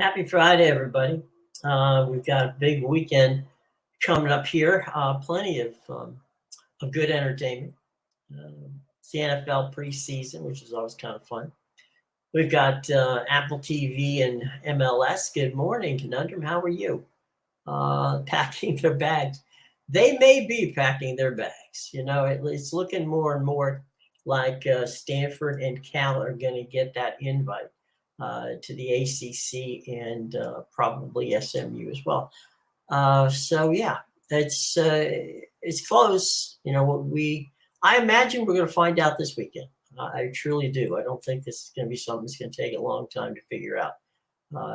Happy Friday, everybody. We've got a big weekend coming up here. Plenty of good entertainment. It's the NFL preseason, which is always kind of fun. We've got Apple TV and MLS. Good morning, Conundrum. How are you? Packing their bags. They may be packing their bags. It's looking more and more like Stanford and Cal are going to get that invite to the ACC and probably SMU as well. So yeah, it's close. I imagine we're going to find out this weekend. I truly do. I don't think this is going to be something that's going to take a long time to figure out.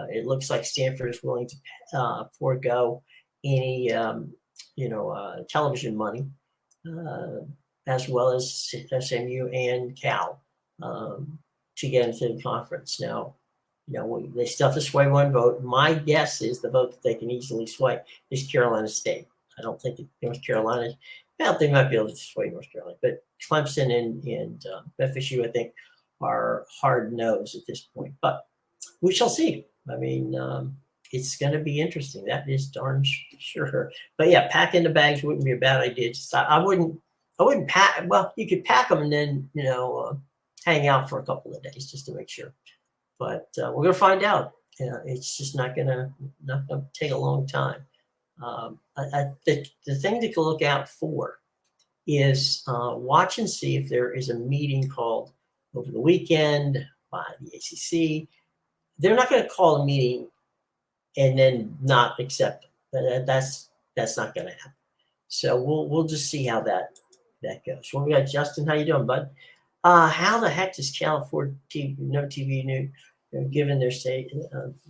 It looks like Stanford is willing to forego any, television money, as well as SMU and Cal, to get into the conference. Now, they still have to sway one vote. My guess is the vote that they can easily sway is Carolina State. I don't think North Carolina. They might be able to sway North Carolina, but Clemson and FSU, I think, are hard no's at this point. But we shall see. I mean, it's going to be interesting. That is darn sure. But yeah, packing the bags wouldn't be a bad idea. I wouldn't pack. Well, you could pack them and then hang out for a couple of days just to make sure. But we're going to find out. It's just not going to take a long time. The thing to look out for is watch and see if there is a meeting called over the weekend by the ACC. They're not going to call a meeting and then not accept it. That's not going to happen. So we'll just see how that goes. Well, we got Justin. How you doing, bud? How the heck does California no TV news, given their state,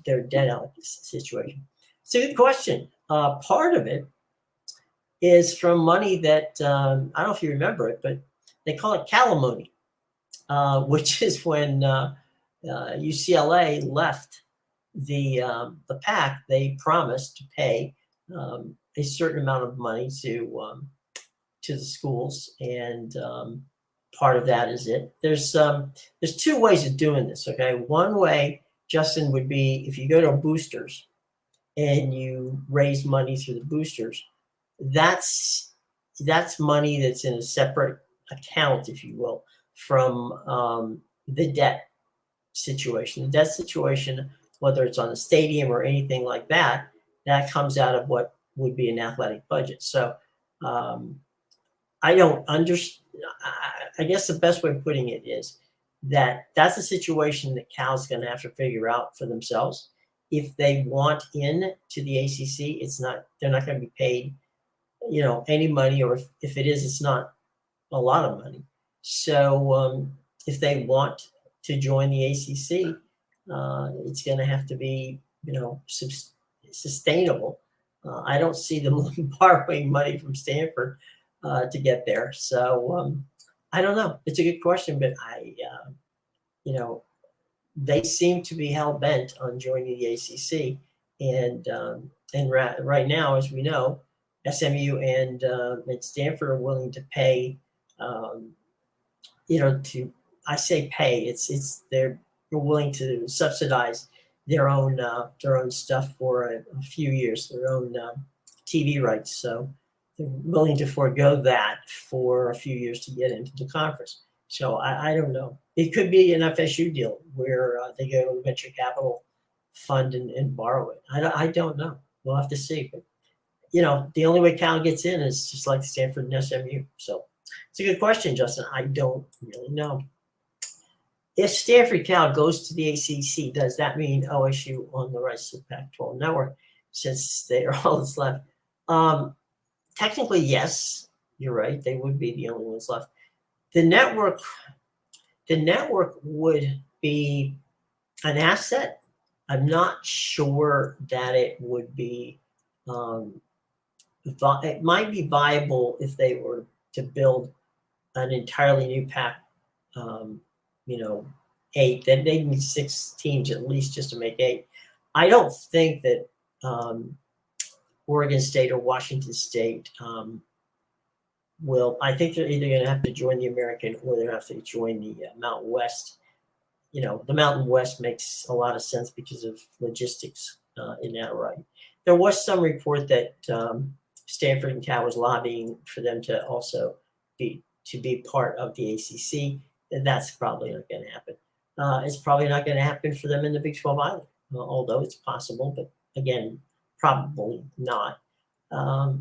their debt situation? It's a good question. Part of it is from money that I don't know if you remember it, but they call it calimony, which is when UCLA left the PAC. They promised to pay a certain amount of money to the schools, and part of that is it. There's two ways of doing this. Okay, one way, Justin, would be if you go to boosters and you raise money through the boosters. That's money that's in a separate account, if you will, from the debt situation. The debt situation, whether it's on the stadium or anything like that, that comes out of what would be an athletic budget. So I don't understand. I guess the best way of putting it is that's a situation that Cal's going to have to figure out for themselves. If they want in to the ACC, they're not going to be paid, any money, or if it is, it's not a lot of money. So if they want to join the ACC, it's going to have to be, sustainable. I don't see them borrowing money from Stanford to get there. So I don't know. It's a good question, but they seem to be hell bent on joining the ACC, and right now, as we know, SMU and Stanford are willing to pay. I say pay. It's they're willing to subsidize their own stuff for a few years, their own TV rights. So they're willing to forego that for a few years to get into the conference. So I don't know. It could be an FSU deal where they go to a venture capital fund and borrow it. I don't know. We'll have to see. But, the only way Cal gets in is just like Stanford and SMU. So it's a good question, Justin. I don't really know. If Stanford Cal goes to the ACC, does that mean OSU on the rights to the Pac-12 network, since they are all that's left? Technically, yes, you're right. They would be the only ones left. The network would be an asset. I'm not sure that it would be. It might be viable if they were to build an entirely new Pac. 8. Then they need 6 teams at least just to make 8. I don't think that Oregon State or Washington State will. I think they're either going to have to join the American or they're going to have to join the Mountain West the Mountain West makes a lot of sense because of logistics in that right. There was some report that Stanford and Cal was lobbying for them to also be part of the ACC. And that's probably not going to happen. It's probably not going to happen for them in the Big 12 either, although it's possible, but again, probably not.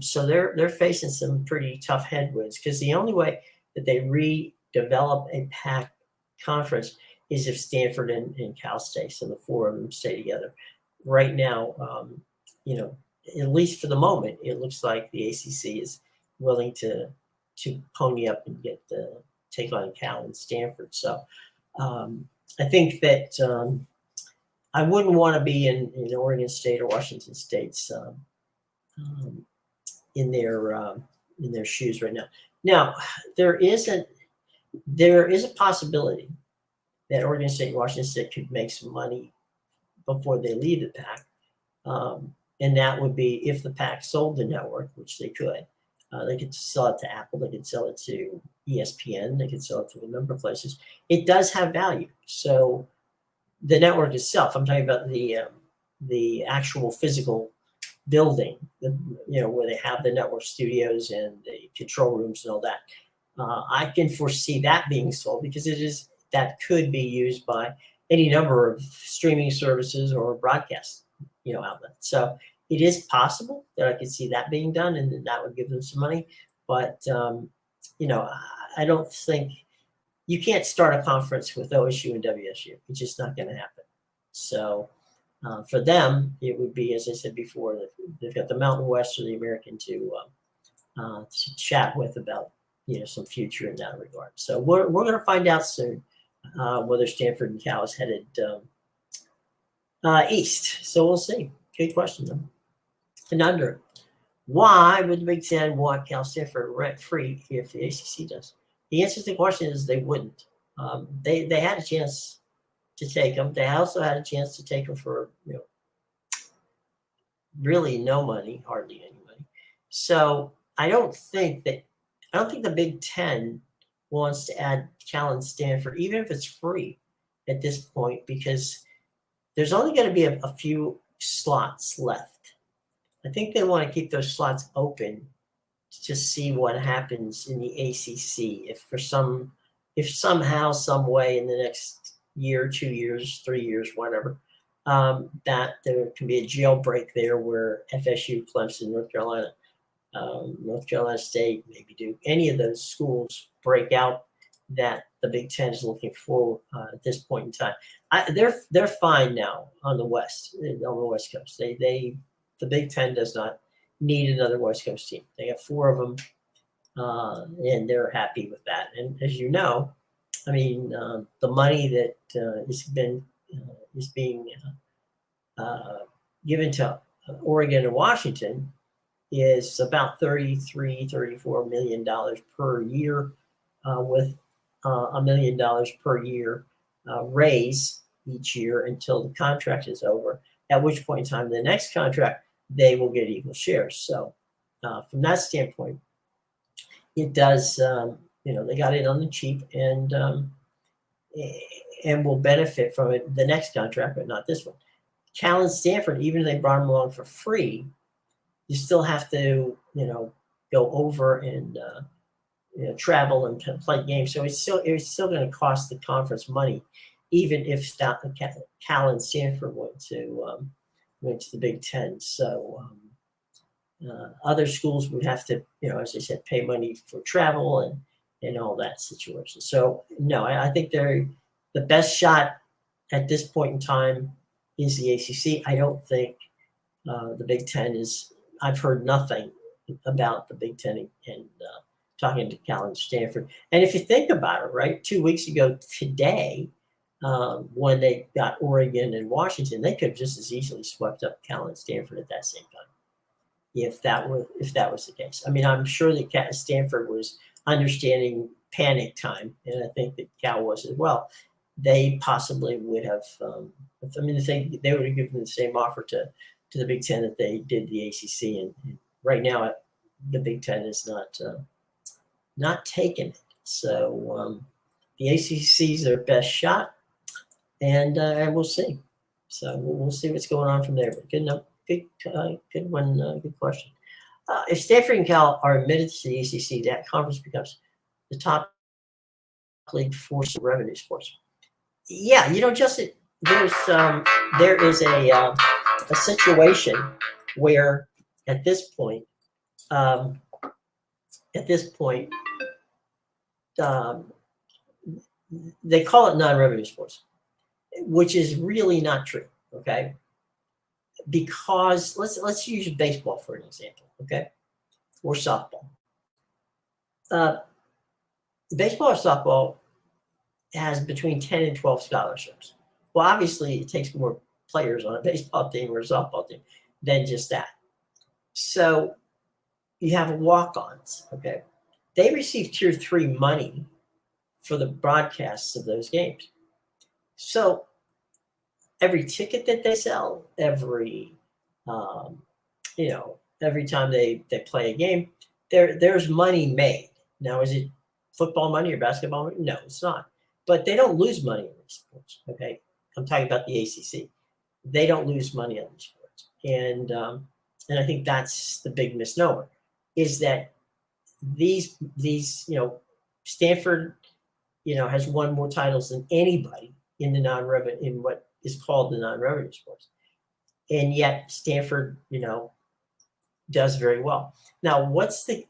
So they're facing some pretty tough headwinds because the only way that they redevelop a PAC conference is if Stanford and Cal stay, so the four of them stay together. Right now, at least for the moment, it looks like the ACC is willing to pony up and take on Cal and Stanford. So I think that I wouldn't want to be in Oregon State or Washington State's in their shoes right now. Now there is a possibility that Oregon State and Washington State could make some money before they leave the PAC. And that would be if the PAC sold the network, which they could. They could sell it to Apple. They could sell it to ESPN. They could sell it to a number of places. It does have value. So the network itself, I'm talking about the actual physical building, where they have the network studios and the control rooms and all that. I can foresee that being sold because that could be used by any number of streaming services or broadcast outlets. So it is possible that I could see that being done, and that would give them some money. But I don't think you can't start a conference with OSU and WSU. It's just not going to happen. So for them, it would be, as I said before, they've got the Mountain West or the American to chat with about some future in that regard. So we're going to find out soon whether Stanford and Cal is headed east. So we'll see. Good question, though. Conundrum. Why would the Big Ten want Cal Stanford rent-free if the ACC does? The answer to the question is they wouldn't. They had a chance to take them. They also had a chance to take them for really no money, hardly any money. So I don't think the Big Ten wants to add Cal and Stanford, even if it's free at this point, because there's only going to be a few slots left. I think they want to keep those slots open to see what happens in the ACC. If somehow, some way in the next year, 2 years, 3 years, whatever, that there can be a jailbreak there where FSU, Clemson, North Carolina State, maybe Duke, any of those schools break out, that the Big Ten is looking for at this point in time. They're fine now on the West Coast. The Big Ten does not need another West Coast team. They have 4 of them, and they're happy with that. And as you know, I mean, the money that is being given to Oregon and Washington is about $34 million per year, with $1 million per year raise each year until the contract is over, at which point in time the next contract they will get equal shares. So from that standpoint, it does, they got it on the cheap and will benefit from it the next contract, but not this one. Cal and Stanford, even if they brought them along for free, you still have to, go over and travel and play games. So it's still going to cost the conference money, even if Cal and Stanford went to the Big Ten. So other schools would have to, as I said, pay money for travel and all that situation. So no, I think they're the best shot at this point in time is the ACC. I don't think the Big Ten is. I've heard nothing about the Big Ten and talking to Cal and Stanford. And if you think about it, right, 2 weeks ago today, when they got Oregon and Washington, they could have just as easily swept up Cal and Stanford at that same time, if that was the case. I mean, I'm sure that Stanford was understanding panic time, and I think that Cal was as well. They possibly would have. They would have given the same offer to the Big Ten that they did the ACC, and right now the Big Ten is not taking it. So the ACC is their best shot. and we'll see. So we'll see what's going on from there. But good enough, good one, good question. If Stanford and Cal are admitted to the ACC, that conference becomes the top league for revenue sports. Yeah, Justin, there is a situation where at this point, um, um, they call it non-revenue sports, which is really not true. Okay, because let's use baseball for an example. Okay, or softball. Baseball or softball has between 10 and 12 scholarships. Well, obviously, it takes more players on a baseball team or a softball team than just that. So you have walk-ons, okay? They receive tier 3 money for the broadcasts of those games. So every ticket that they sell, every time they play a game, there's money made. Now, is it football money or basketball money? No, it's not. But they don't lose money in these sports, okay? I'm talking about the ACC. They don't lose money on these sports. And I think that's the big misnomer, is that these Stanford, has won more titles than anybody in what is called the non-revenue sports. And yet Stanford, does very well. Now, what's the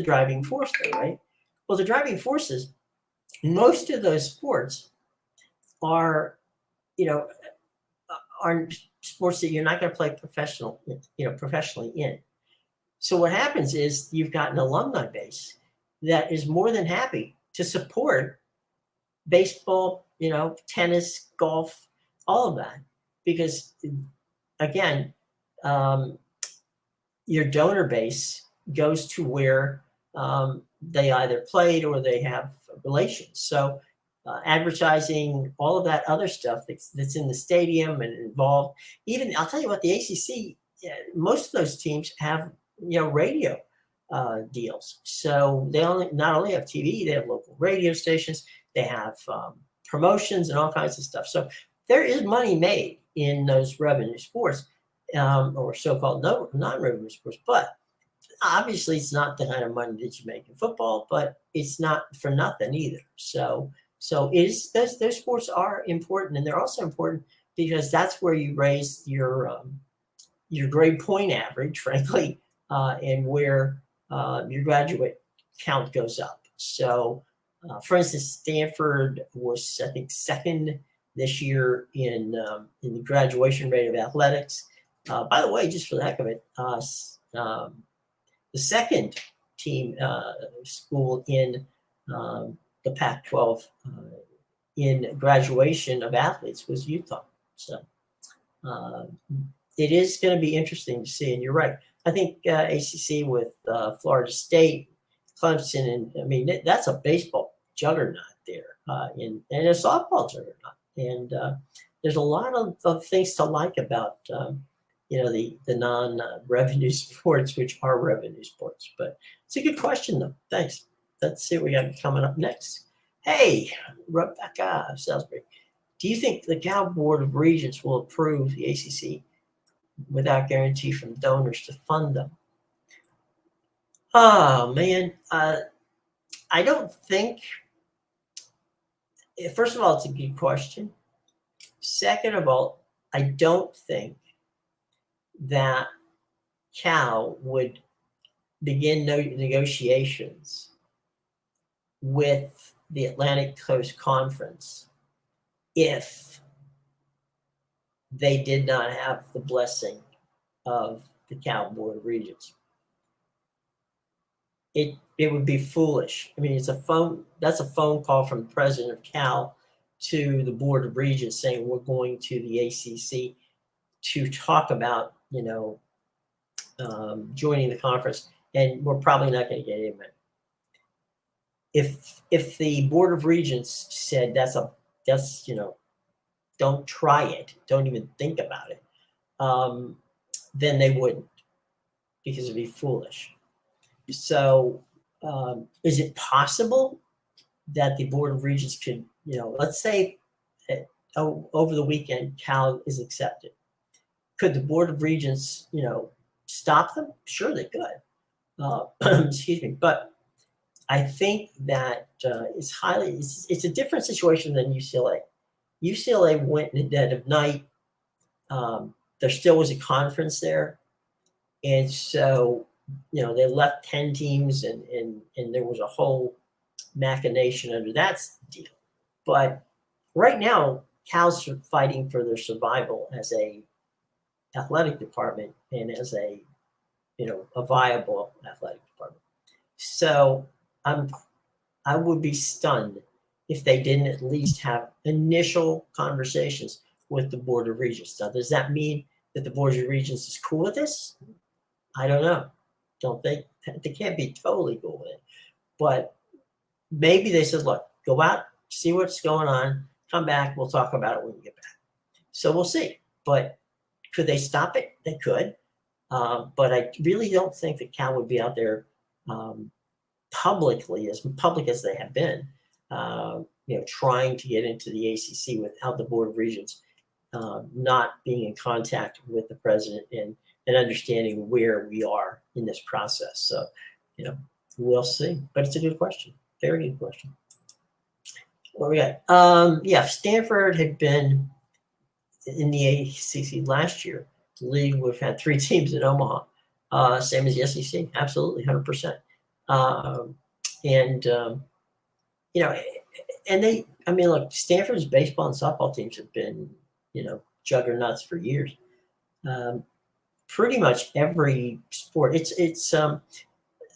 driving force there, right? Well, the driving force is most of those sports are sports that you're not going to play professionally in. So what happens is you've got an alumni base that is more than happy to support baseball, tennis, golf, all of that, because again, your donor base goes to where they either played or they have relations. So advertising, all of that other stuff that's in the stadium and involved. Even I'll tell you what, the ACC, most of those teams have radio deals. So they not only have TV, they have local radio stations. They have promotions and all kinds of stuff. So there is money made in those revenue sports, or so-called non-revenue sports. But obviously, it's not the kind of money that you make in football, but it's not for nothing either. So those sports are important, and they're also important because that's where you raise your grade point average, frankly, and where your graduate count goes up. So, for instance, Stanford was, I think, second this year in the graduation rate of athletics. By the way, just for the heck of it, the second team school in the Pac-12 in graduation of athletes was Utah. So it is going to be interesting to see. And you're right. I think ACC with Florida State, Clemson, and that's a baseball juggernaut there, and a softball juggernaut. And there's a lot of things to like about the non-revenue sports, which are revenue sports. But it's a good question, though. Thanks. Let's see what we got coming up next. Hey, Rebecca Salisbury, do you think the Cal Board of Regents will approve the ACC without guarantee from donors to fund them? Oh, man. I don't think. First of all, it's a good question. Second of all, I don't think that Cal would begin negotiations with the Atlantic Coast Conference if they did not have the blessing of the Cal Board of Regents. It would be foolish. That's a phone call from the president of Cal to the Board of Regents saying we're going to the ACC to talk about, joining the conference, and we're probably not going to get in. If the Board of Regents said don't try it, don't even think about it, then they wouldn't, because it'd be foolish. So is it possible that the Board of Regents could, let's say over the weekend, Cal is accepted. Could the Board of Regents, stop them? Sure, they could. Excuse me, but I think that it's a different situation than UCLA. UCLA went in the dead of night. There still was a conference there, and so they left 10 teams, and there was a whole machination under that deal. But right now, Cal's fighting for their survival as a athletic department and as a viable athletic department. So I would be stunned if they didn't at least have initial conversations with the Board of Regents. Now, does that mean that the Board of Regents is cool with this? I don't know. Don't think they can't be totally cool with it, but maybe they said, look, go out, see what's going on, come back, we'll talk about it when we get back. So we'll see. But could they stop it? They could. But I really don't think that Cal would be out there publicly, as public as they have been, trying to get into the ACC without the Board of Regents not being in contact with the president and understanding where we are in this process. So, we'll see. But it's a good question. Very good question. What we got? Stanford had been in the ACC last year. The league would have had 3 teams in Omaha, same as the SEC. Absolutely, 100%. Look, Stanford's baseball and softball teams have been, juggernauts for years. Pretty much every sport. It's I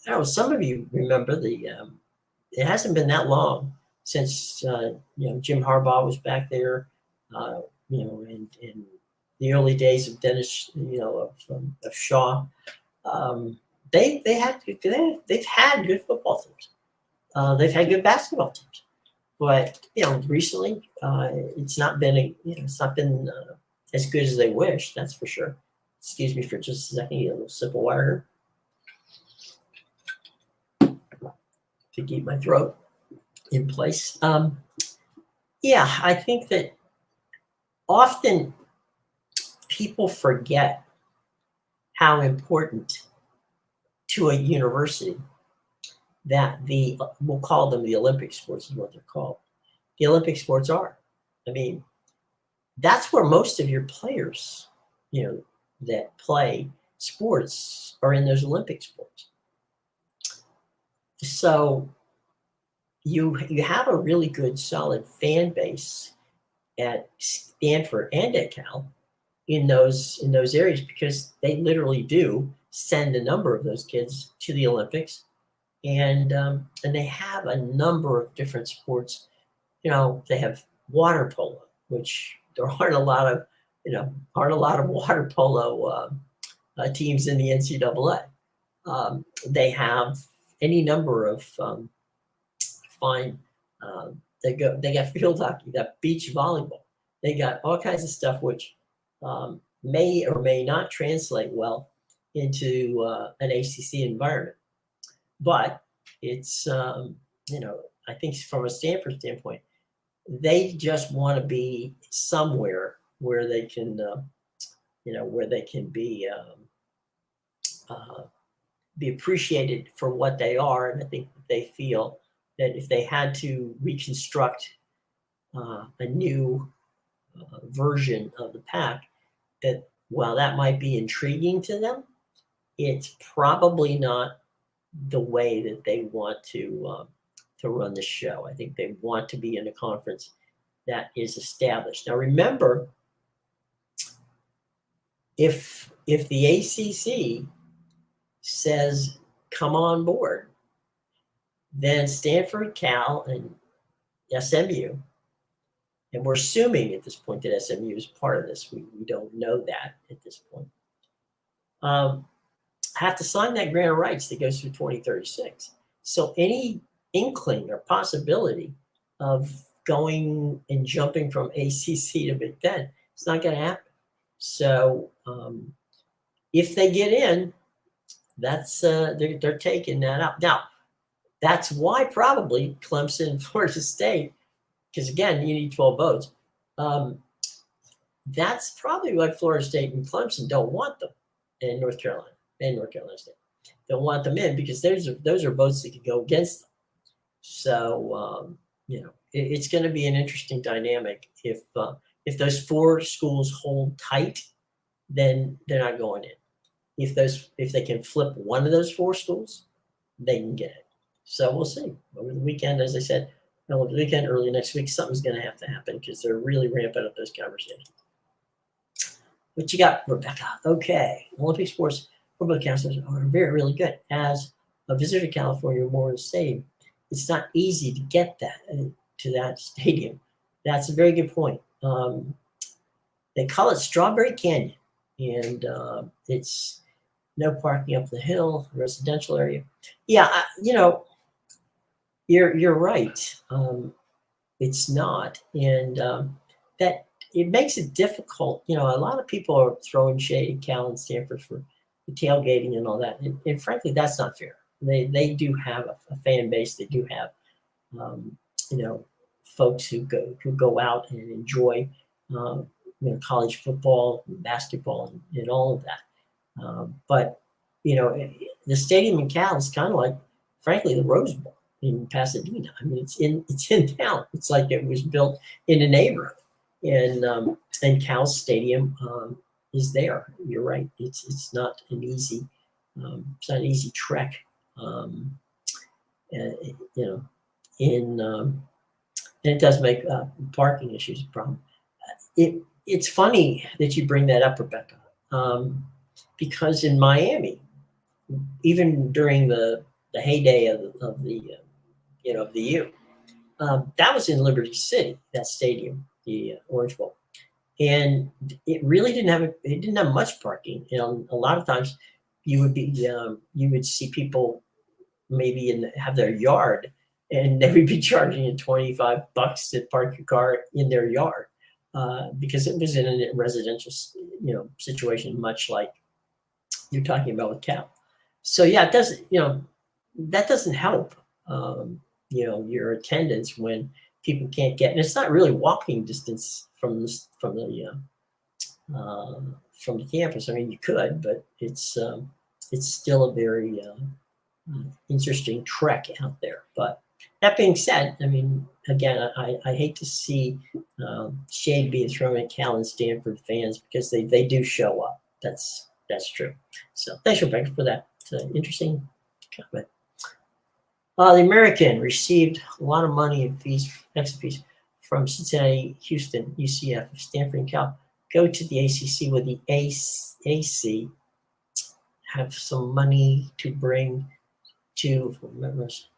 don't know, some of you remember it hasn't been that long since Jim Harbaugh was back there, in the early days of Dennis, of Shaw. They've had good football teams. They've had good basketball teams, but recently it's not been as good as they wish. That's for sure. Excuse me for just a second. Get a little sip of water to keep my throat in place. I think that often people forget how important to a university that we'll call them the Olympic sports is what they're called. The Olympic sports are. I mean, that's where most of your players, that play sports are in those Olympic sports. So you have a really good, solid fan base at Stanford and at Cal in those areas, because they literally do send a number of those kids to the Olympics, and they have a number of different sports. They have water polo, which there aren't a lot of water polo teams in the NCAA. They have any number of fine. They got field hockey, they got beach volleyball, they got all kinds of stuff which may or may not translate well into an ACC environment. But it's I think from a Stanford standpoint, they just want to be somewhere where they can be appreciated for what they are. And I think that they feel that if they had to reconstruct a new version of the Pac, that while that might be intriguing to them, it's probably not the way that they want to run the show. I think they want to be in a conference that is established. Now, remember, if the ACC says come on board, then Stanford, Cal, and SMU, and we're assuming at this point that SMU is part of this. We don't know that at this point. Have to sign that grant of rights that goes through 2036. So any inkling or possibility of going and jumping from ACC to Big Ten, it's not going to happen. So if they get in, that's they're taking that out. Now, that's why probably Clemson, Florida State, because again, you need 12 votes. That's probably why Florida State and Clemson don't want them in North Carolina and North Carolina State. Don't want them in because those are votes that could go against them. So it's going to be an interesting dynamic. If those 4 schools hold tight, then they're not going in. If they can flip one of those 4 schools, they can get it. So we'll see over the weekend. As I said, over the weekend, early next week, something's going to have to happen because they're really ramping up those conversations. What you got, Rebecca? Okay, Olympic sports football counselors are really good. As a visitor to California Memorial Stadium, it's not easy to get to that stadium. That's a very good point. They call it Strawberry Canyon, and it's no parking up the hill, residential area. Yeah, you're right. It's not, and that it makes it difficult. A lot of people are throwing shade at Cal and Stanford for the tailgating and all that, and frankly, that's not fair. They do have a fan base. They do have folks who go out and enjoy college football, and basketball, and all of that. But the stadium in Cal is kind of like, frankly, the Rose Bowl in Pasadena. I mean, it's in town. It's like it was built in a neighborhood, and Cal Stadium is there. You're right. It's not an easy trek. And it does make parking issues a problem. It's funny that you bring that up, Rebecca, because in Miami, even during the heyday of the U, that was in Liberty City, that stadium, the Orange Bowl, and it really didn't have much parking. A lot of times you would see people maybe have their yard, and they would be charging you $25 to park your car in their yard, because it was in a residential situation, much like you're talking about with Cal. So yeah, it doesn't that doesn't help your attendance when people can't get, and it's not really walking distance from the campus. I mean, you could, but it's still a very interesting trek out there. But that being said, I mean, again, I hate to see shade being thrown at Cal and Stanford fans because they do show up. That's true. So thanks, Rebecca, for that interesting comment. The American received a lot of money in exit fees from Cincinnati, Houston, UCF, Stanford, and Cal. Go to the ACC with the AC. Have some money to bring to members.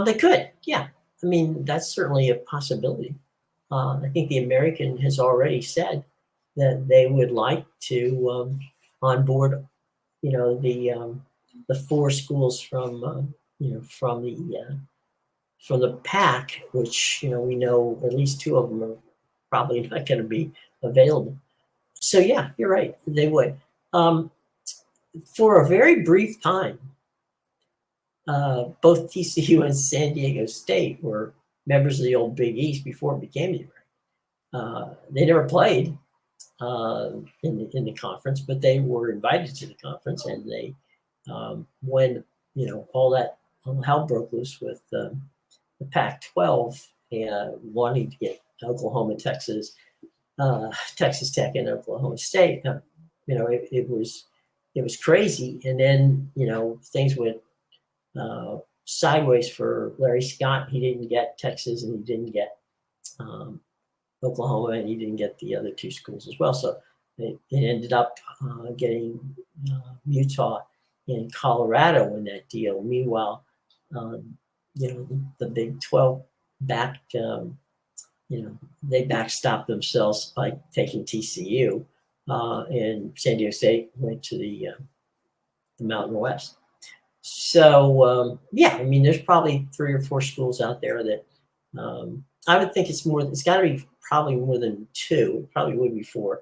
They could, yeah. I mean, that's certainly a possibility. I think the American has already said that they would like to onboard, the 4 schools from the PAC, which we know at least 2 of them are probably not going to be available. So yeah, you're right. They would. For a very brief time, both TCU and San Diego State were members of the old Big East before it became the American. They never played in the conference, but they were invited to the conference, and they when all hell broke loose with the Pac-12 and wanting to get Oklahoma, Texas Tech, and Oklahoma State. It was crazy, and then things went sideways for Larry Scott. He didn't get Texas, and he didn't get Oklahoma, and he didn't get the other 2 schools as well. So it ended up getting Utah and Colorado in that deal. Meanwhile, the Big 12 they backstopped themselves by taking TCU, and San Diego State went to the Mountain West. So yeah, I mean, there's probably 3 or 4 schools out there that I would think it's more. It's got to be probably more than 2. It probably would be 4.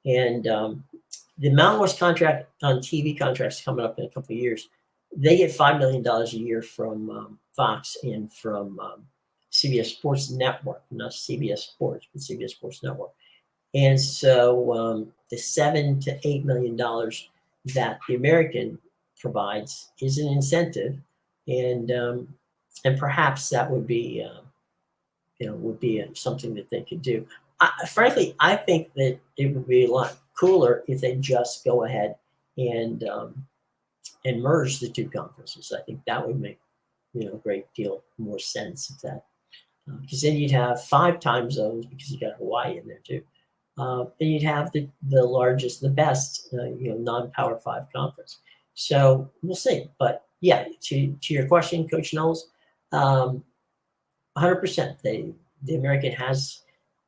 And the Mountain West contract on TV contracts coming up in a couple of years, they get $5 million a year from Fox and from CBS Sports Network, not CBS Sports, but CBS Sports Network. And so the $7 to $8 million that the American provides is an incentive, and perhaps that would be something that they could do. Frankly, I think that it would be a lot cooler if they just go ahead and merge the two conferences. I think that would make a great deal more sense of that, because then you'd have 5 time zones, because you got Hawaii in there too. And you'd have the largest, the best, non-Power 5 conference. So we'll see. But yeah, to your question, Coach Knowles, 100%. The American has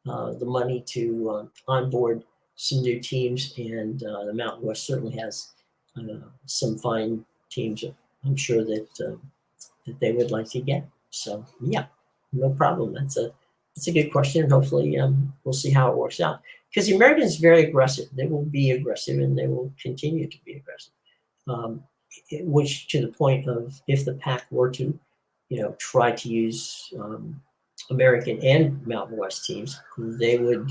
the money to onboard some new teams, and the Mountain West certainly has some fine teams. I'm sure that they would like to get. So yeah, no problem. That's a good question. Hopefully, we'll see how it works out. Because the American is very aggressive. They will be aggressive, and they will continue to be aggressive. Which, to the point of, if the PAC were to, try to use American and Mountain West teams, they would.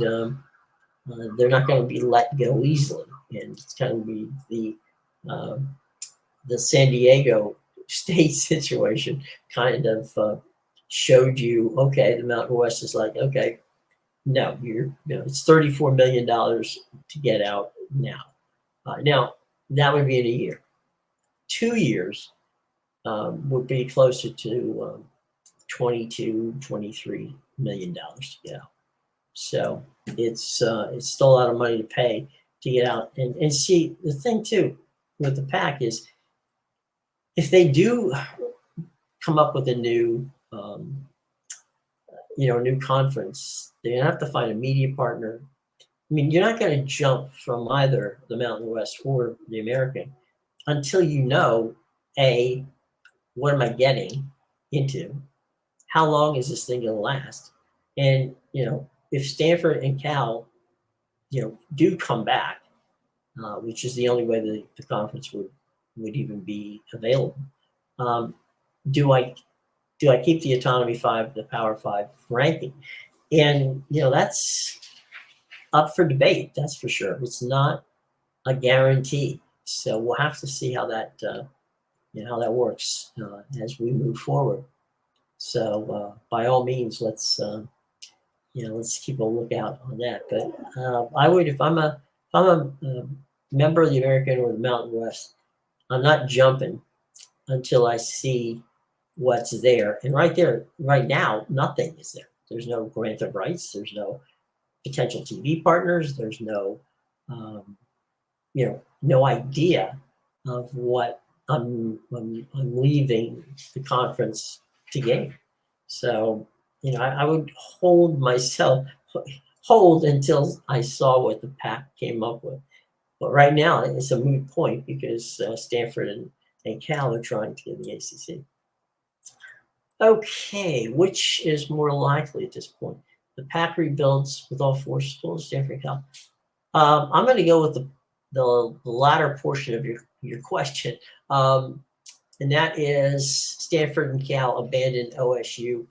They're not going to be let go easily, and it's going to be the San Diego State situation kind of showed you. Okay, the Mountain West is like, okay, no, it's $34 million to get out now. Now that would be in a year. 2 years would be closer to $22, $23 million to get out. So it's still a lot of money to pay to get out. And see, the thing too with the PAC is, if they do come up with a new new conference, they're gonna have to find a media partner. I mean, you're not going to jump from either the Mountain West or the American until you know, A, what am I getting into? How long is this thing going to last? And, if Stanford and Cal, do come back, which is the only way the conference would even be available, do I keep the Autonomy 5, the Power 5 ranking? And, that's up for debate, that's for sure. It's not a guarantee. So we'll have to see how that works as we move forward. So by all means, let's keep a lookout on that. But I would, if I'm a member of the American or the Mountain West, I'm not jumping until I see what's there. And right now, nothing is there. There's no grant of rights. There's no potential TV partners. There's no, no idea of what I'm leaving the conference to gain. So, I would hold until I saw what the PAC came up with. But right now, it's a moot point, because Stanford and Cal are trying to get the ACC. Okay, which is more likely at this point? The PAC rebuilds with all 4 schools, Stanford and Cal. I'm going to go with the latter portion of your question, and that is Stanford and Cal abandoned OSU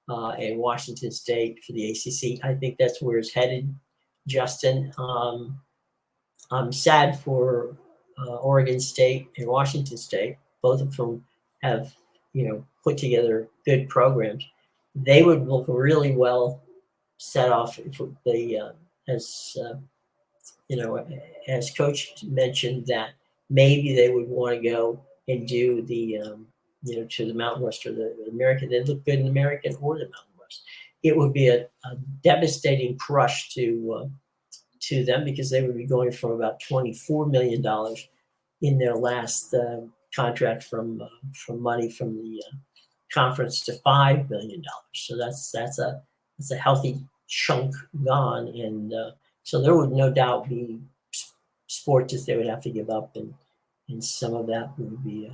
and Washington State for the ACC. I think that's where it's headed, Justin. I'm sad for Oregon State and Washington State. Both of them have, put together good programs. They would look really well set off if they, as Coach mentioned, that maybe they would want to go and do the, to the Mountain West or the American. They look good in the American or the Mountain West. It would be a devastating crush to them, because they would be going from about $24 million in their last contract from money from the conference to $5 million. So that's a healthy chunk gone, and so there would no doubt be sports that they would have to give up, and some of that would be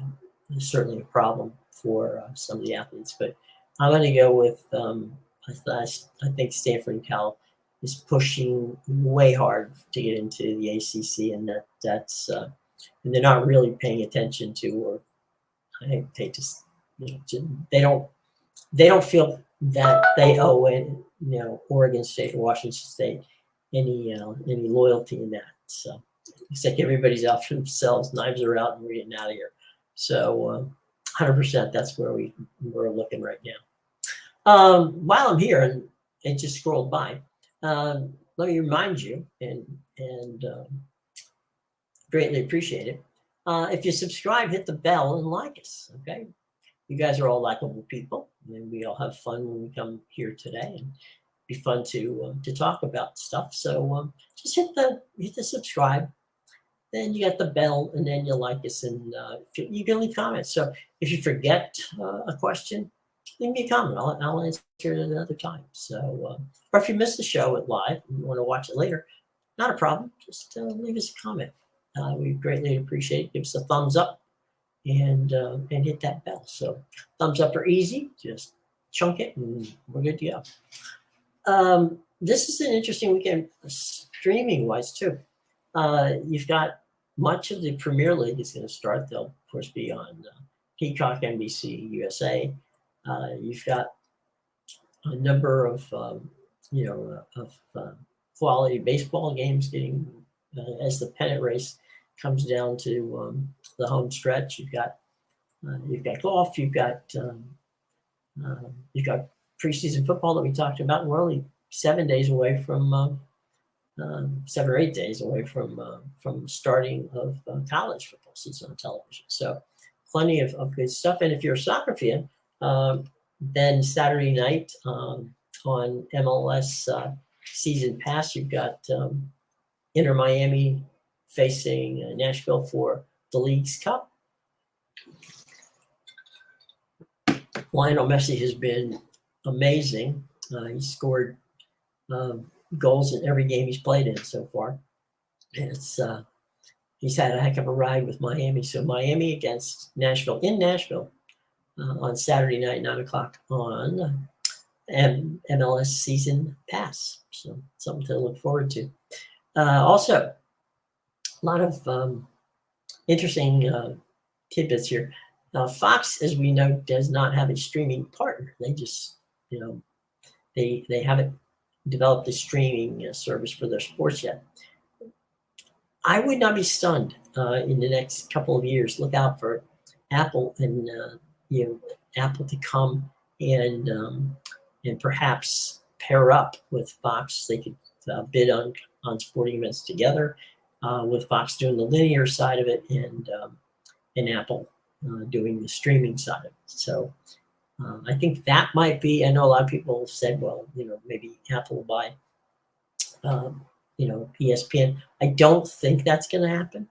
certainly a problem for some of the athletes. But I'm going to go with I think Stanford and Cal is pushing way hard to get into the ACC, and that's and they're not really paying attention to, or I hate to, they don't feel that they owe Oregon State or Washington State any loyalty in that. So it's like everybody's out for themselves, knives are out, and we're getting out of here. So 100%, that's where we're looking right now. While I'm here, and it just scrolled by, let me remind you, and greatly appreciate it. If you subscribe, hit the bell and like us. Okay, you guys are all likable people, and we all have fun when we come here today, and be fun to talk about stuff. So just hit the subscribe, then you got the bell, and then you like us, and you can leave comments. So if you forget a question, leave me a comment. I'll answer it another time. So or if you missed the show live and you want to watch it later, not a problem. Just leave us a comment. We greatly appreciate it. Give us a thumbs up and hit that bell. So thumbs up are easy. Just chunk it and we're good to go. This is an interesting weekend streaming wise too. You've got much of the Premier League is going to start. They'll of course be on Peacock, NBC, USA. You've got a number of quality baseball games getting as the pennant race comes down to the home stretch. You've got golf. You've got preseason football that we talked about. And we're only 7 days away from 7 or 8 days away from starting of college football season on television. So plenty of good stuff. And if you're a soccer fan, then Saturday night on MLS Season Pass, you've got Inter Miami facing Nashville for the League's Cup. Lionel Messi has been amazing. He scored goals in every game he's played in so far. And he's had a heck of a ride with Miami. So Miami against Nashville in Nashville on Saturday night, 9 o'clock on MLS Season Pass. So something to look forward to. Also, a lot of interesting tidbits here. Fox, as we know, does not have a streaming partner. They just, they haven't developed a streaming service for their sports yet. I would not be stunned in the next couple of years. Look out for Apple and Apple to come and perhaps pair up with Fox. They could bid on sporting events together, with Fox doing the linear side of it and Apple doing the streaming side of it. So I think that might be. I know a lot of people said, well, maybe Apple will buy, ESPN. I don't think that's going to happen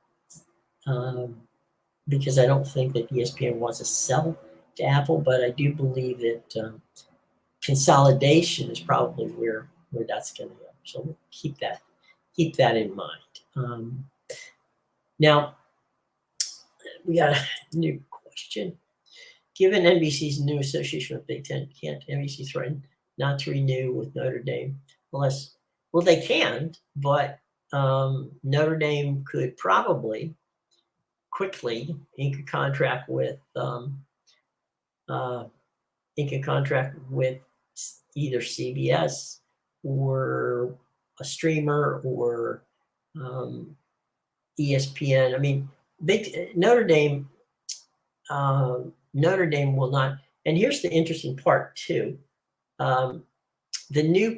because I don't think that ESPN wants to sell to Apple, but I do believe that consolidation is probably where that's going to go. So we'll keep that in mind. Now we got a new question. Given NBC's new association with Big Ten, can't NBC threaten not to renew with Notre Dame unless, well, they can, but Notre Dame could probably quickly ink a contract with either CBS or a streamer or ESPN. I mean, Notre Dame will not. And here's the interesting part too. The new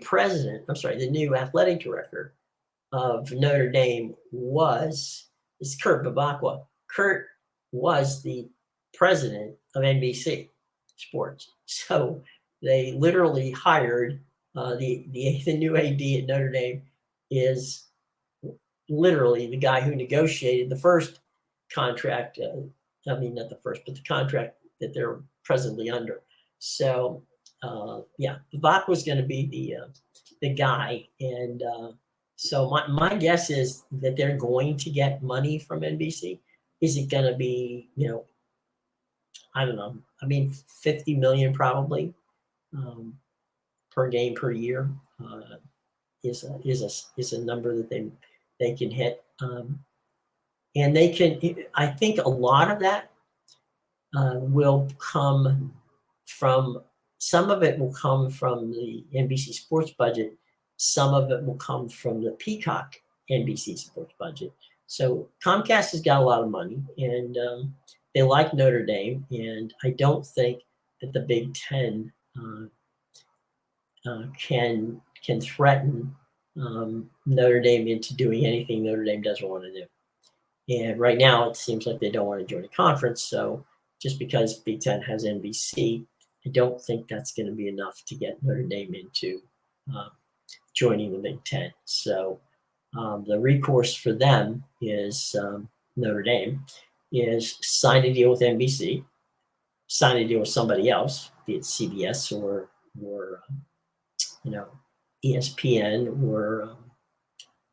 athletic director of Notre Dame is Kurt Bevacqua. Kurt was the president of NBC Sports. So they literally hired the new AD at Notre Dame is literally the guy who negotiated the first contract. Not the first, but the contract that they're presently under. So Bevacqua was going to be the guy, and so my guess is that they're going to get money from NBC. Is it going to be I don't know. I mean, $50 million probably per game per year is a number that they can hit, and they can. I think a lot of that will come from some of it will come from the NBC Sports budget. Some of it will come from the Peacock NBC Sports budget. So Comcast has got a lot of money, and they like Notre Dame, and I don't think that the Big Ten can threaten Notre Dame into doing anything Notre Dame doesn't want to do. And right now, it seems like they don't want to join a conference. So just because Big Ten has NBC, I don't think that's going to be enough to get Notre Dame into joining the Big Ten. So the recourse for them is Notre Dame is sign a deal with NBC, sign a deal with somebody else, be it CBS or ESPN or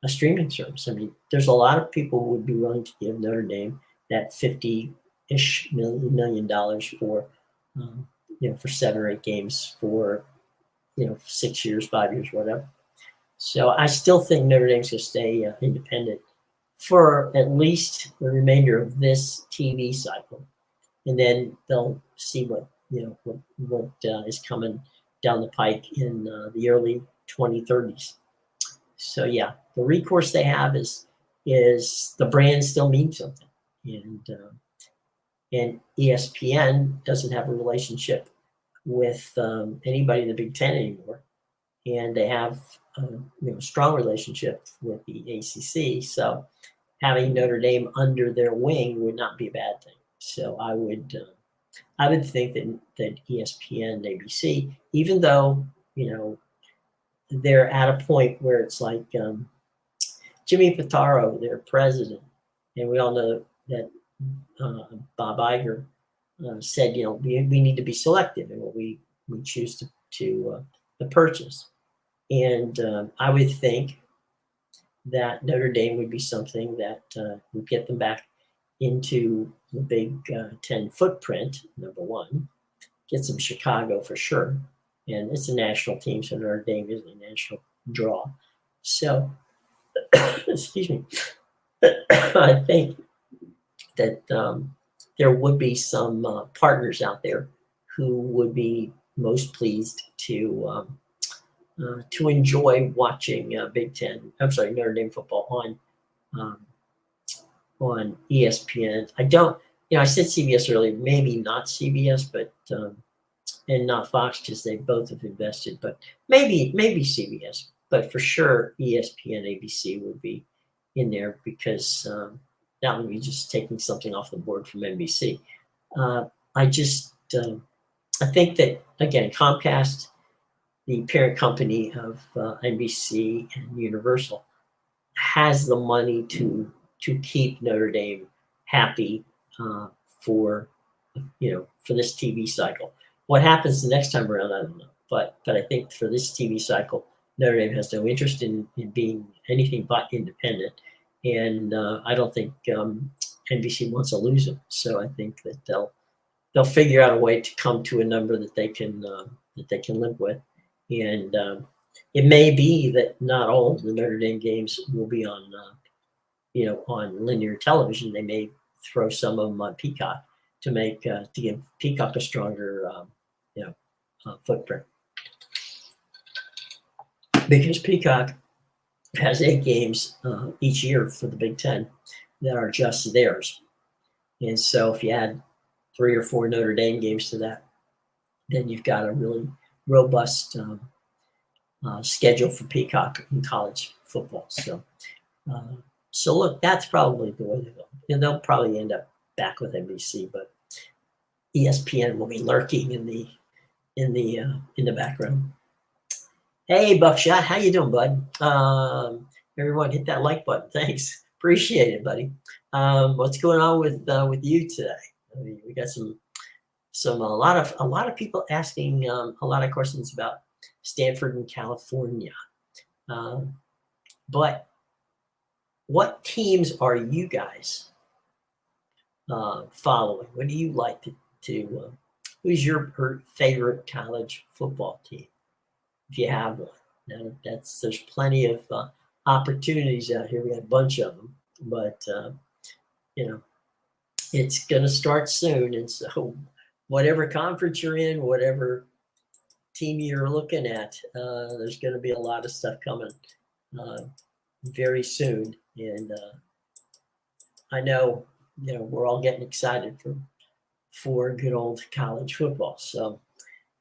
a streaming service. I mean, there's a lot of people who would be willing to give Notre Dame that $50-ish million for, for 7 or 8 games for, 6 years, 5 years, whatever. So I still think Notre Dame's going to stay independent for at least the remainder of this TV cycle, and then they'll see what is coming down the pike in the early 2030s. So yeah, the recourse they have is the brand still means something, and ESPN doesn't have a relationship with anybody in the Big Ten anymore, and they have a strong relationship with the ACC. So having Notre Dame under their wing would not be a bad thing. So I would think that ESPN, ABC, even though they're at a point where it's like Jimmy Pitaro, their president, and we all know that Bob Iger said, we need to be selective in what we choose to purchase. And I would think that Notre Dame would be something that would get them back into the Big Ten footprint, number one. Gets them Chicago for sure. And it's a national team, so Notre Dame is a national draw. So, excuse me, I think that there would be some partners out there who would be most pleased to enjoy watching Notre Dame football on ESPN. I said CBS earlier, maybe not CBS, but and not Fox because they both have invested, but maybe CBS, but for sure ESPN, ABC would be in there because that would be just taking something off the board from NBC. I think that, again, Comcast, the parent company of NBC and Universal, has the money to keep Notre Dame happy for this TV cycle. What happens the next time around, I don't know. But I think for this TV cycle, Notre Dame has no interest in being anything but independent, and I don't think NBC wants to lose them. So I think that they'll figure out a way to come to a number that they can live with, and it may be that not all of the Notre Dame games will be on on linear television. They may throw some of them on Peacock to give Peacock a stronger footprint, because Peacock has 8 games each year for the Big Ten that are just theirs. And so if you add 3 or 4 Notre Dame games to that, then you've got a really robust schedule for Peacock in college football. So look, that's probably the way to go. And they'll probably end up back with NBC, but ESPN will be lurking in the background. Hey, Buckshot, how you doing, bud? Everyone, hit that like button. Thanks, appreciate it, buddy. What's going on with you today? I mean, we got a lot of people asking a lot of questions about Stanford and California. But what teams are you guys following? What do you like to who's your favorite college football team, if you have one? Now, there's plenty of opportunities out here. We got a bunch of them, but it's going to start soon. And so whatever conference you're in, whatever team you're looking at, there's going to be a lot of stuff coming very soon. And I know, we're all getting excited for good old college football. So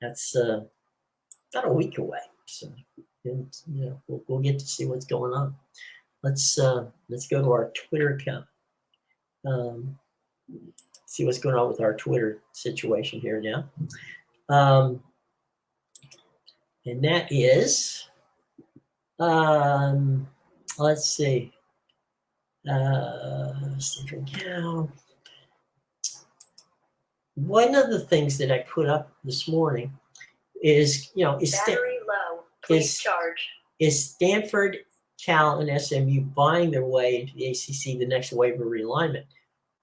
that's about a week away. So, and, we'll get to see what's going on. Let's go to our Twitter account. See what's going on with our Twitter situation here now. And that is, let's see. Stephen Cow. One of the things that I put up this morning is, battery low. Please charge. Is Stanford, Cal, and SMU buying their way into the ACC, the next wave of realignment?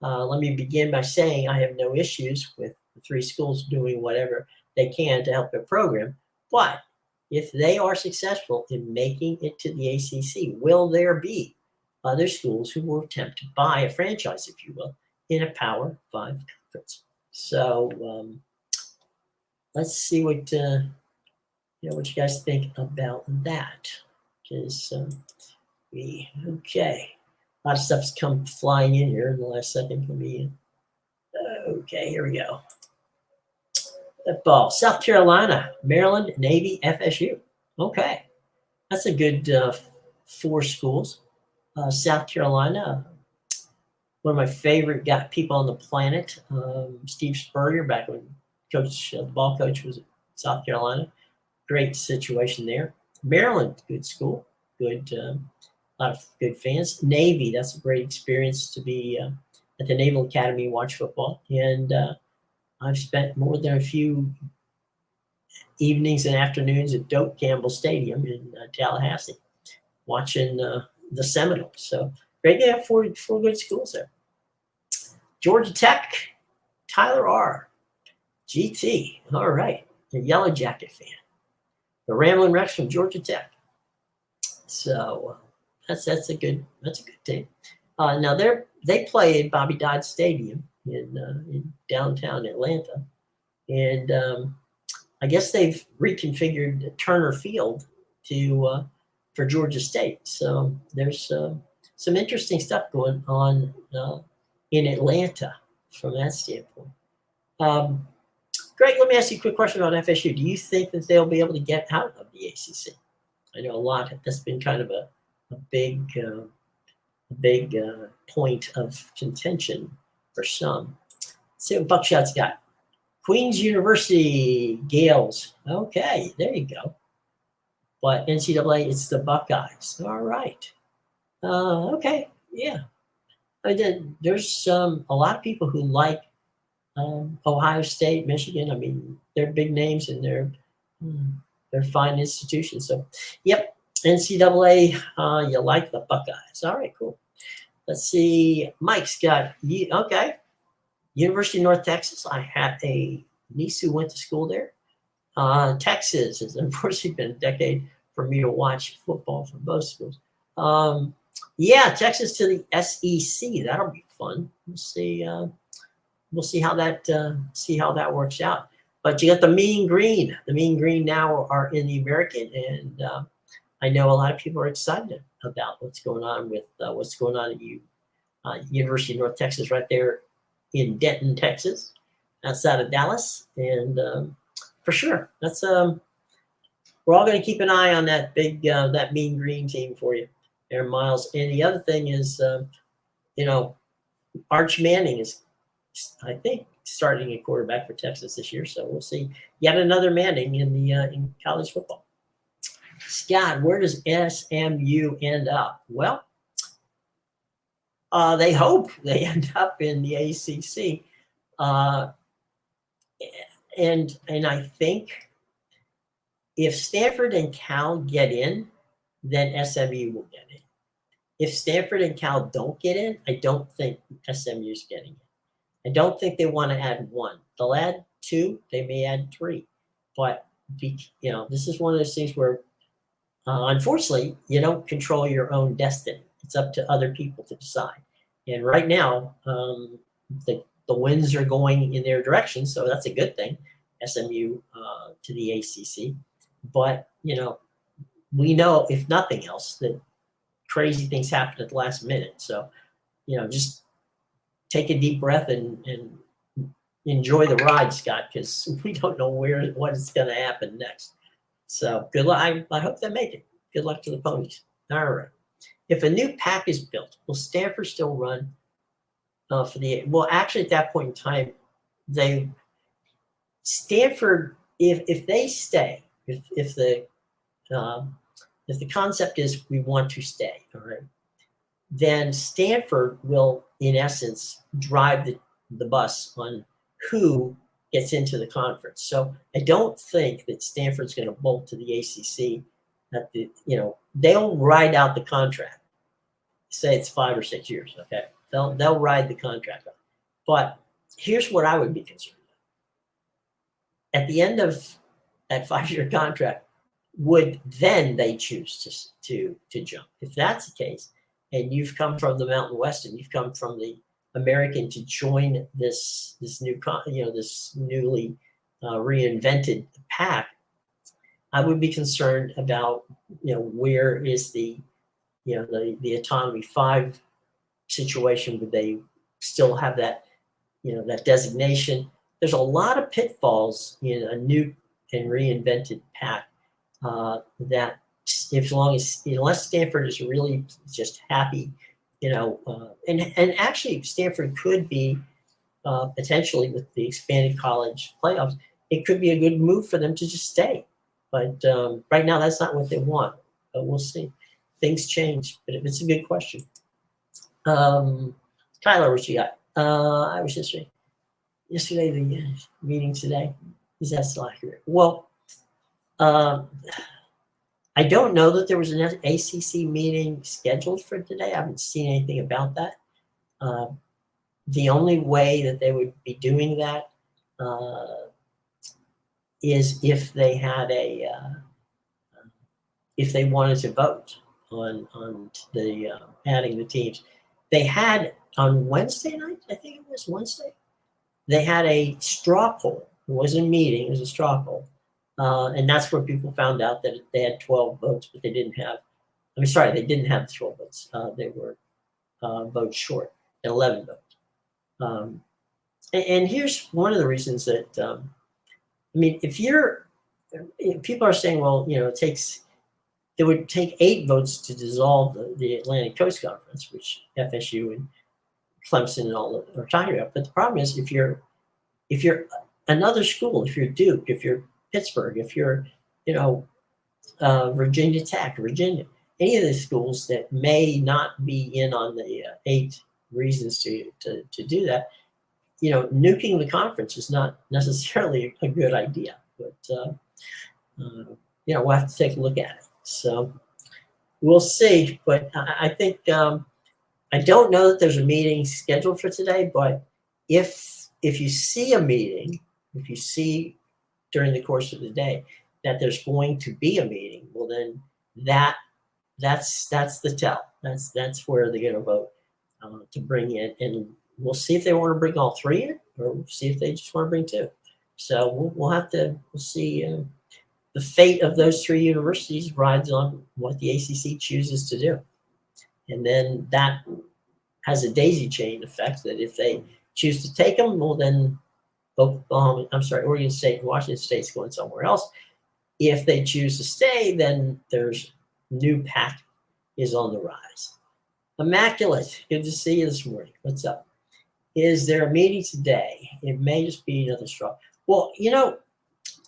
Let me begin by saying I have no issues with the three schools doing whatever they can to help their program. But if they are successful in making it to the ACC, will there be other schools who will attempt to buy a franchise, if you will, in a Power 5 conference? So let's see what what you guys think about that. Because okay, a lot of stuff's come flying in here in the last second for me. Okay, here we go. Football, South Carolina, Maryland, Navy, FSU. Okay, that's a good 4 schools. South Carolina, one of my favorite people on the planet, Steve Spurrier, back when the ball coach was at South Carolina. Great situation there. Maryland, good school, good, a lot of good fans. Navy, that's a great experience to be at the Naval Academy and watch football. And I've spent more than a few evenings and afternoons at Doak Campbell Stadium in Tallahassee watching the Seminoles. So great to have 4 good schools there. Georgia Tech, Tyler R. GT. All right. A Yellow Jacket fan. The Ramblin' Rex from Georgia Tech. So that's a good team. Now they play at Bobby Dodd Stadium in downtown Atlanta, and I guess they've reconfigured Turner Field for Georgia State. So there's some interesting stuff going on in Atlanta from that standpoint. Greg, let me ask you a quick question about FSU. Do you think that they'll be able to get out of the ACC? I know that's been kind of a big point of contention for some. Let's see what Buckshot's got. Queens University Gales. Okay, there you go. But NCAA, it's the Buckeyes. All right. Okay, yeah. There's a lot of people who like Ohio State, Michigan. I mean, they're big names and they're fine institutions. So, yep, NCAA, you like the Buckeyes. All right, cool. Let's see. Mike's got, okay, University of North Texas. I had a niece who went to school there. Texas has unfortunately been a decade for me to watch football from both schools. Yeah, Texas to the SEC. That'll be fun. We'll see. We'll see how that works out. But you got the Mean Green. The Mean Green now are in the American, and I know a lot of people are excited about what's going on at University of North Texas, right there in Denton, Texas, outside of Dallas, and for sure, that's we're all going to keep an eye on that big that Mean Green team for you there, Miles. And the other thing is, Arch Manning is, I think, starting at quarterback for Texas this year. So we'll see yet another Manning in college football. Scott, where does SMU end up? Well, they hope they end up in the ACC, and I think if Stanford and Cal get in, then SMU will get in. If Stanford and Cal don't get in, I don't think SMU's getting in. I don't think they want to add 1. They'll add 2. They may add 3. But, this is one of those things where, unfortunately, you don't control your own destiny. It's up to other people to decide. And right now, the winds are going in their direction, so that's a good thing. SMU to the ACC. But, we know, if nothing else, that crazy things happen at the last minute. So, just take a deep breath and enjoy the ride, Scott, because we don't know what is going to happen next. So good luck. I hope they make it. Good luck to the ponies. All right. If a new pack is built, will Stanford still run for the? Well, actually, at that point in time, Stanford, if they stay, if the concept is we want to stay, all right, then Stanford will, in essence, drive the bus on who gets into the conference. So I don't think that Stanford's going to bolt to the ACC. They'll ride out the contract. Say it's 5 or 6 years. Okay, they'll ride the contract out. But here's what I would be concerned about. At the end of that 5-year contract, would then they choose to jump? If that's the case, and you've come from the Mountain West and you've come from the American to join this new this newly reinvented pack, I would be concerned about where is the Autonomy 5 situation? Would they still have that that designation? There's a lot of pitfalls in a new and reinvented pack that unless Stanford is really just happy, and actually Stanford could be potentially, with the expanded college playoffs, it could be a good move for them to just stay. But right now, that's not what they want. But we'll see. Things change, but it's a good question. Tyler, what you got? Irish history. Yesterday, the meeting today. Is that still accurate? Well, I don't know that there was an ACC meeting scheduled for today. I haven't seen anything about that. The only way that they would be doing that is if they had if they wanted to vote on the adding the teams. They had on Wednesday night, I think it was Wednesday, they had a straw poll. It wasn't a meeting, it was a straw poll. And that's where people found out that they had 12 votes, but they didn't have, they didn't have 12 votes. They were votes short at 11 votes. And here's one of the reasons that, if people are saying, well, it would take 8 votes to dissolve the Atlantic Coast Conference, which FSU and Clemson and all are talking about. But the problem is, if you're another school, if you're Duke, if you're Pittsburgh, if you're, Virginia Tech, Virginia, any of the schools that may not be in on the 8 reasons to do that, nuking the conference is not necessarily a good idea. But we'll have to take a look at it. So we'll see. But I think I don't know that there's a meeting scheduled for today. But if you see a meeting, if you see during the course of the day that there's going to be a meeting, well then that's the tell. That's where they're going to vote to bring in, and we'll see if they want to bring all 3 in, or we'll see if they just want to bring 2. So we'll see. The fate of those 3 universities rides on what the ACC chooses to do, and then that has a daisy chain effect. That if they choose to take them, well then Oregon State and Washington State's going somewhere else. If they choose to stay, then there's new pack is on the rise. Immaculate, good to see you this morning. What's up? Is there a meeting today? It may just be another straw. Well,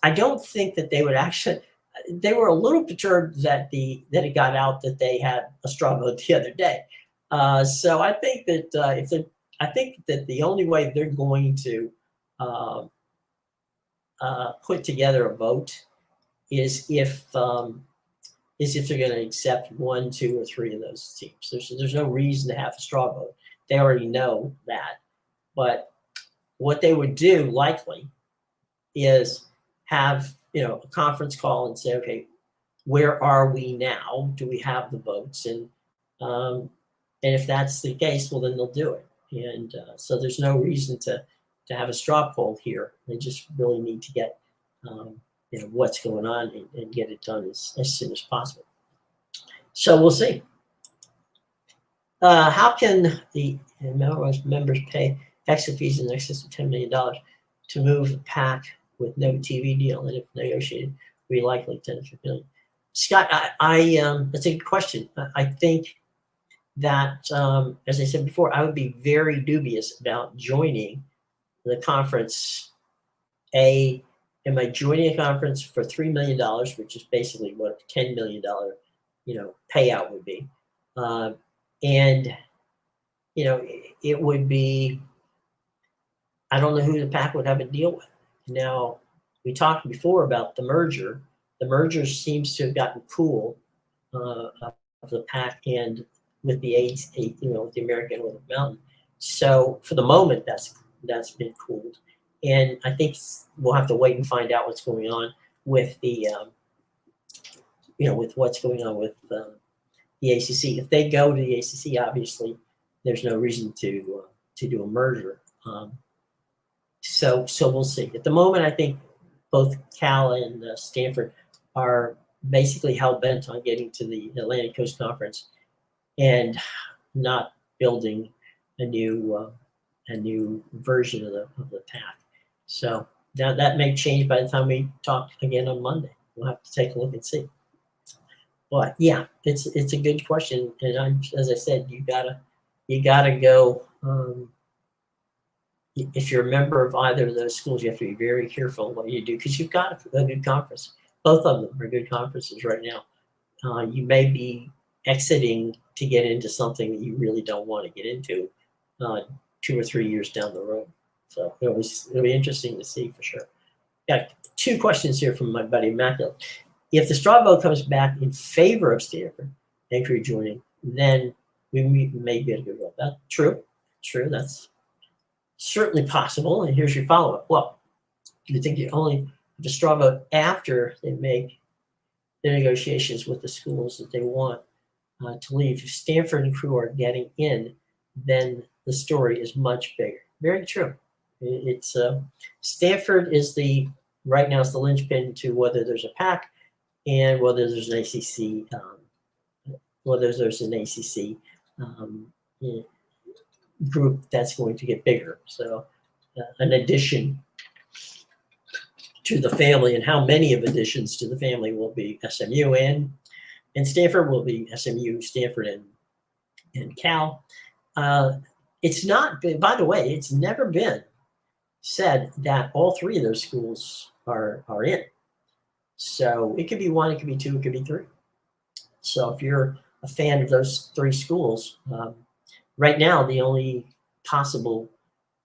I don't think that they would actually. They were a little perturbed that it got out that they had a straw vote the other day. So I think that I think that the only way they're going to put together a vote is if they're going to accept 1, 2, or 3 of those teams. There's no reason to have a straw vote. They already know that. But what they would do likely is have a conference call and say, okay, where are we now? Do we have the votes? And if that's the case, well then they'll do it. And so there's no reason to have a straw poll here. They just really need to get what's going on and get it done as soon as possible. So we'll see. How can the members pay exit fees in excess of $10 million to move the PAC with no TV deal, and if negotiated, will be likely 10 to 15 million? Scott, that's a good question. I think that, as I said before, I would be very dubious about joining the conference. Am I joining a conference for $3 million, which is basically what a $10 million, payout would be? And, it would be, I don't know who the PAC would have a deal with. Now, we talked before about the merger. The merger seems to have gotten cool of the PAC and with the with the American Olympic Mountain. So for the moment, that's been cooled. And I think we'll have to wait and find out what's going on with the, with what's going on with the ACC. If they go to the ACC, obviously, there's no reason to do a merger. So we'll see. At the moment, I think both Cal and Stanford are basically hell bent on getting to the Atlantic Coast Conference and not building a new version of the PAC. So now that may change by the time we talk again on Monday. We'll have to take a look and see. But yeah, it's a good question, and as I said, you gotta go. If you're a member of either of those schools, you have to be very careful what you do because you've got a good conference. Both of them are good conferences right now. You may be exiting to get into something that you really don't want to get into 2 or 3 years down the road. So it'll be interesting to see for sure. Got 2 questions here from my buddy Immaculate. If the straw vote comes back in favor of Stanford and Crew joining, then we may get a good vote. That's true. That's certainly possible. And here's your follow-up. Well, you think the straw vote after they make the negotiations with the schools that they want to leave. If Stanford and Crew are getting in, then the story is much bigger. Very true. It's Stanford is right now it's the linchpin to whether there's a PAC and whether there's an ACC, group that's going to get bigger. So an addition to the family, and how many of additions to the family will be SMU and Stanford will be SMU, Stanford, and Cal. It's not been, by the way, it's never been said that all 3 of those schools are in. So it could be 1, it could be 2, it could be 3. So if you're a fan of those 3 schools, right now the only possible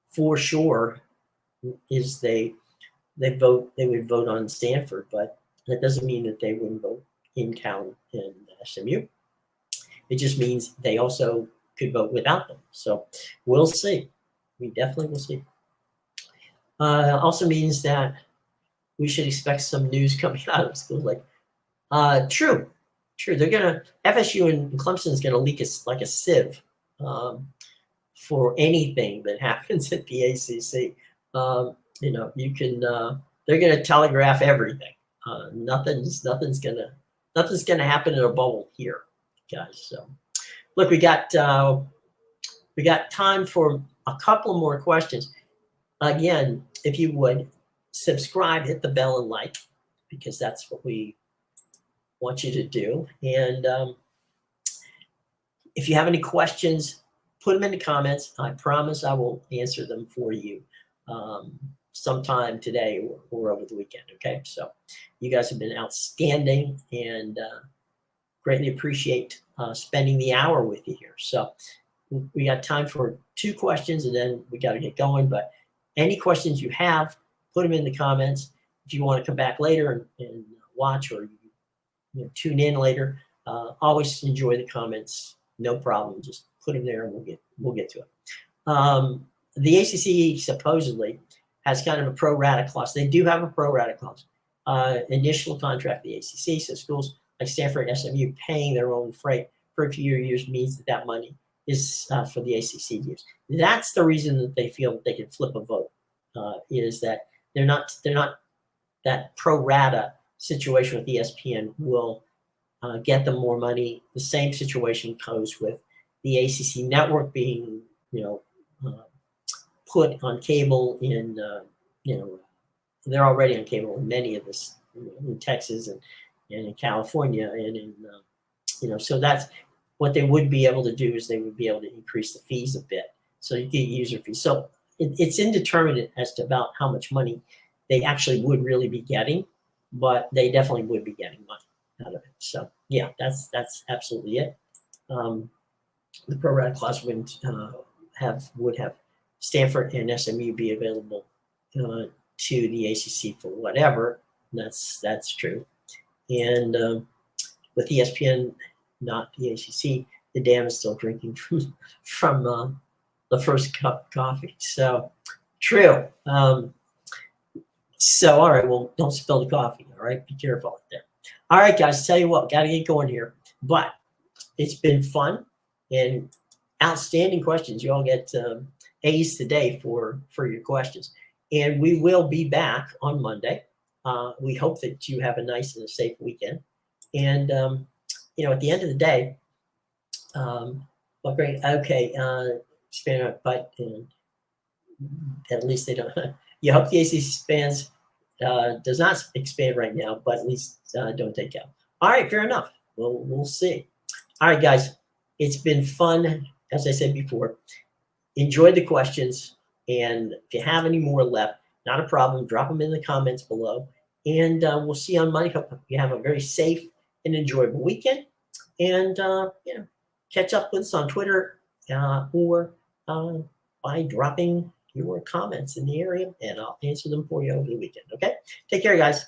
for sure is they would vote on Stanford, but that doesn't mean that they wouldn't vote in Cal and SMU. It just means they also could vote without them. So we'll see. We definitely will see. Also means that we should expect some news coming out of schools. True. They're FSU and Clemson is gonna leak like a sieve for anything that happens at the ACC. They're gonna telegraph everything. Nothing's gonna happen in a bubble here, guys. So look, we got time for a couple more questions. Again, if you would subscribe, hit the bell and like, because that's what we want you to do. And if you have any questions, put them in the comments. I promise I will answer them for you sometime today or over the weekend. Okay, so you guys have been outstanding and greatly appreciate spending the hour with you here. So we got time for 2 questions and then we got to get going. But any questions you have, put them in the comments. If you want to come back later and watch or tune in later, always enjoy the comments. No problem. Just put them there and we'll get to it. The ACC supposedly has kind of a pro rata clause. They do have a pro rata clause. Initial contract, the ACC, so schools like Stanford and SMU paying their own freight for a few years means that money is for the ACC to use. That's the reason that they feel that they can flip a vote, is that they're not that pro rata situation with ESPN will get them more money. The same situation goes with the ACC network being, put on cable in, they're already on cable in many of this, in Texas and in California and in, so that's what they would be able to do is they would be able to increase the fees a bit. So you get user fees. So it's indeterminate as to about how much money they actually would really be getting, but they definitely would be getting money out of it. So yeah, that's absolutely it. The pro rata clause would have Stanford and SMU be available to the ACC for whatever. That's true. And with ESPN, not the ACC, the dam is still drinking from the first cup of coffee. So true. So all right, well, don't spill the coffee. All right, be careful out there. All right, guys, tell you what, got to get going here. But it's been fun and outstanding questions. You all get A's today for your questions. And we will be back on Monday. We hope that you have a nice and a safe weekend. And, at the end of the day, well, great. Okay. But at least they don't. You hope the ACC expands, does not expand right now, but at least don't take out. All right, fair enough. We'll see. All right, guys, it's been fun. As I said before, enjoy the questions. And if you have any more left, not a problem. Drop them in the comments below. And we'll see you on Monday. Hope you have a very safe and enjoyable weekend. And, catch up with us on Twitter or by dropping your comments in the area, and I'll answer them for you over the weekend. Okay? Take care, guys.